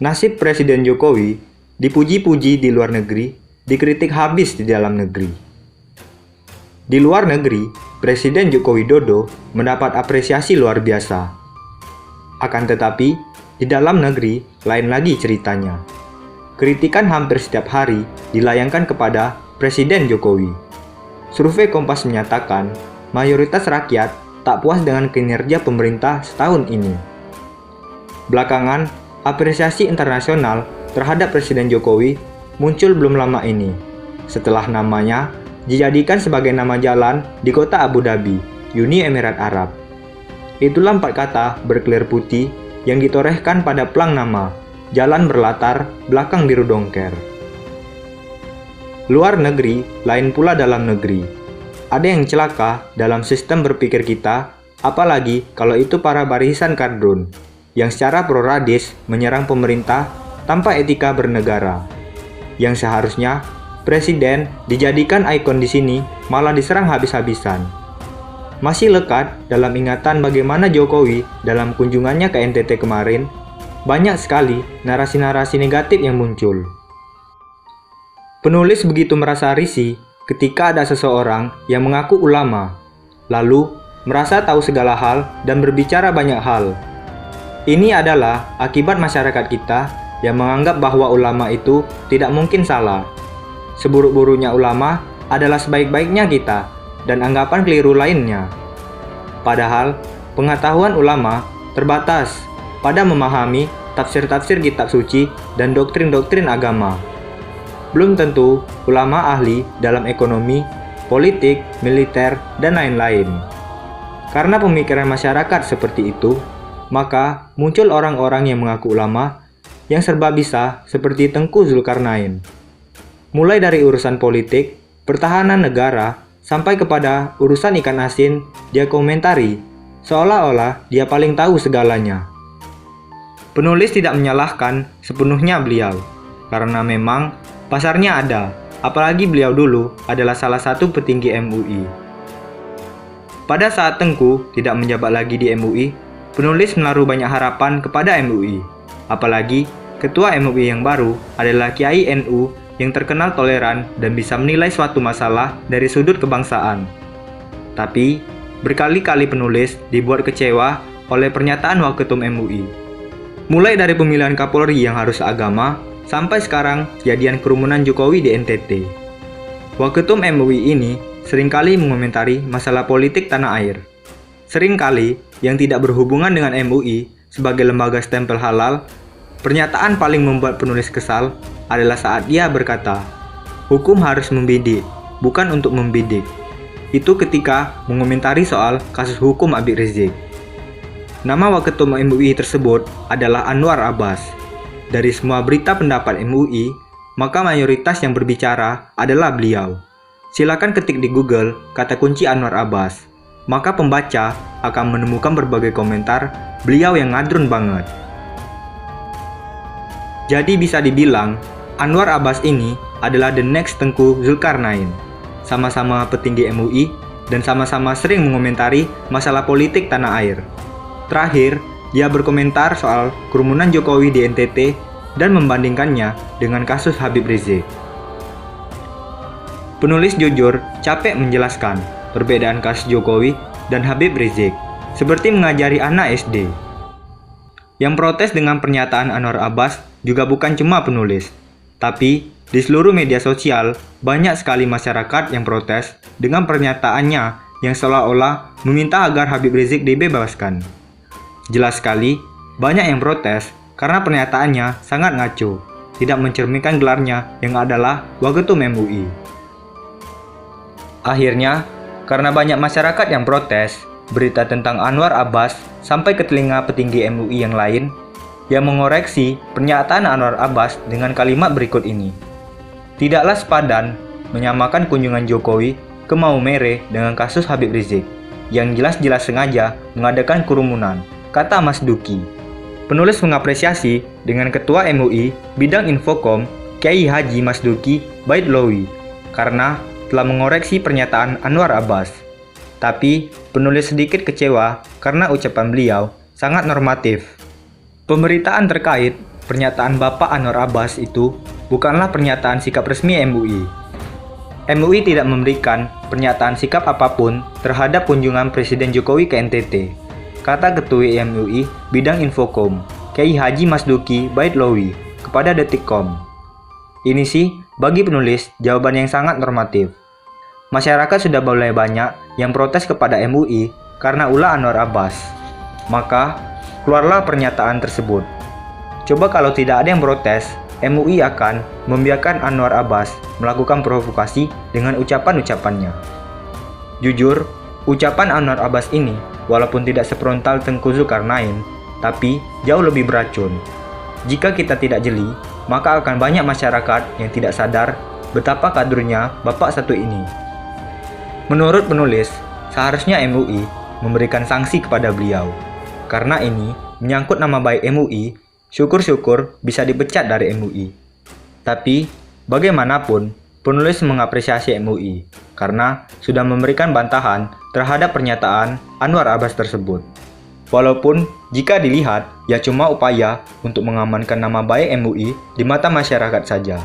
Nasib Presiden Jokowi dipuji-puji di luar negeri, dikritik habis di dalam negeri. Di luar negeri, Presiden Joko Widodo mendapat apresiasi luar biasa. Akan tetapi, di dalam negeri lain lagi ceritanya. Kritikan hampir setiap hari dilayangkan kepada Presiden Jokowi. Survei Kompas menyatakan, mayoritas rakyat tak puas dengan kinerja pemerintah setahun ini. Belakangan, apresiasi internasional terhadap Presiden Jokowi muncul belum lama ini, setelah namanya dijadikan sebagai nama jalan di kota Abu Dhabi, Uni Emirat Arab. Itulah 4 kata berkelir putih yang ditorehkan pada plang nama, jalan berlatar belakang biru dongker. Luar negeri, lain pula dalam negeri. Ada yang celaka dalam sistem berpikir kita, apalagi kalau itu para barisan kardun, yang secara sporadis menyerang pemerintah tanpa etika bernegara. Yang seharusnya Presiden dijadikan ikon di sini malah diserang habis-habisan. Masih lekat dalam ingatan bagaimana Jokowi dalam kunjungannya ke NTT kemarin, banyak sekali narasi-narasi negatif yang muncul. Penulis begitu merasa risih ketika ada seseorang yang mengaku ulama, lalu merasa tahu segala hal dan berbicara banyak hal. Ini adalah akibat masyarakat kita yang menganggap bahwa ulama itu tidak mungkin salah. Seburuk-buruknya ulama adalah sebaik-baiknya kita, dan anggapan keliru lainnya. Padahal, pengetahuan ulama terbatas pada memahami tafsir-tafsir kitab suci dan doktrin-doktrin agama. Belum tentu ulama ahli dalam ekonomi, politik, militer, dan lain-lain. Karena pemikiran masyarakat seperti itu, maka muncul orang-orang yang mengaku ulama yang serba bisa seperti Tengku Zulkarnain. Mulai dari urusan politik, pertahanan negara, sampai kepada urusan ikan asin, dia komentari, seolah-olah dia paling tahu segalanya. Penulis tidak menyalahkan sepenuhnya beliau, karena memang pasarnya ada, apalagi beliau dulu adalah salah satu petinggi MUI. Pada saat Tengku tidak menjabat lagi di MUI, penulis menaruh banyak harapan kepada MUI, apalagi ketua MUI yang baru adalah Kiai NU yang terkenal toleran dan bisa menilai suatu masalah dari sudut kebangsaan. Tapi, berkali-kali penulis dibuat kecewa oleh pernyataan Waketum MUI. Mulai dari pemilihan Kapolri yang harus agama, sampai sekarang kejadian kerumunan Jokowi di NTT. Waketum MUI ini seringkali mengomentari masalah politik tanah air. Seringkali yang tidak berhubungan dengan MUI sebagai lembaga stempel halal. Pernyataan paling membuat penulis kesal adalah saat dia berkata, hukum harus membidik, bukan untuk membidik. Itu ketika mengomentari soal kasus hukum Habib Rizik. Nama Waketum MUI tersebut adalah Anwar Abbas. Dari semua berita pendapat MUI, maka mayoritas yang berbicara adalah beliau. Silakan ketik di Google kata kunci Anwar Abbas, maka pembaca akan menemukan berbagai komentar beliau yang ngadrun banget. Jadi bisa dibilang, Anwar Abbas ini adalah the next Tengku Zulkarnain. Sama-sama petinggi MUI dan sama-sama sering mengomentari masalah politik tanah air. Terakhir, dia berkomentar soal kerumunan Jokowi di NTT dan membandingkannya dengan kasus Habib Rizik. Penulis jujur capek menjelaskan perbedaan kasus Jokowi dan Habib Rizik, seperti mengajari anak SD. Yang protes dengan pernyataan Anwar Abbas juga bukan cuma penulis, tapi di seluruh media sosial banyak sekali masyarakat yang protes dengan pernyataannya yang seolah-olah meminta agar Habib Rizik dibebaskan. Jelas sekali, banyak yang protes karena pernyataannya sangat ngaco, tidak mencerminkan gelarnya yang adalah Waketum MUI. Akhirnya, karena banyak masyarakat yang protes, berita tentang Anwar Abbas sampai ke telinga petinggi MUI yang lain yang mengoreksi pernyataan Anwar Abbas dengan kalimat berikut ini. Tidaklah sepadan menyamakan kunjungan Jokowi ke Maumere dengan kasus Habib Rizik yang jelas-jelas sengaja mengadakan kerumunan, kata Mas Duki. Penulis mengapresiasi dengan Ketua MUI Bidang Infokom Kiai Haji Mas Duki Baitlawi karena telah mengoreksi pernyataan Anwar Abbas. Tapi, penulis sedikit kecewa karena ucapan beliau sangat normatif. Pemberitaan terkait pernyataan Bapak Anwar Abbas itu bukanlah pernyataan sikap resmi MUI. MUI tidak memberikan pernyataan sikap apapun terhadap kunjungan Presiden Jokowi ke NTT, kata Ketua MUI Bidang Infokom, Kiai Haji Masduki Baitlawi, kepada Detikcom. Ini sih, bagi penulis, jawaban yang sangat normatif. Masyarakat sudah mulai banyak yang protes kepada MUI karena ulah Anwar Abbas. Maka, keluarlah pernyataan tersebut. Coba kalau tidak ada yang protes, MUI akan membiarkan Anwar Abbas melakukan provokasi dengan ucapan-ucapannya. Jujur, ucapan Anwar Abbas ini walaupun tidak sefrontal Tengku Zulkarnain, tapi jauh lebih beracun. Jika kita tidak jeli, maka akan banyak masyarakat yang tidak sadar betapa kadurnya Bapak satu ini. Menurut penulis, seharusnya MUI memberikan sanksi kepada beliau. Karena ini menyangkut nama baik MUI, syukur-syukur bisa dipecat dari MUI. Tapi, bagaimanapun, penulis mengapresiasi MUI karena sudah memberikan bantahan terhadap pernyataan Anwar Abbas tersebut. Walaupun jika dilihat, ya cuma upaya untuk mengamankan nama baik MUI di mata masyarakat saja.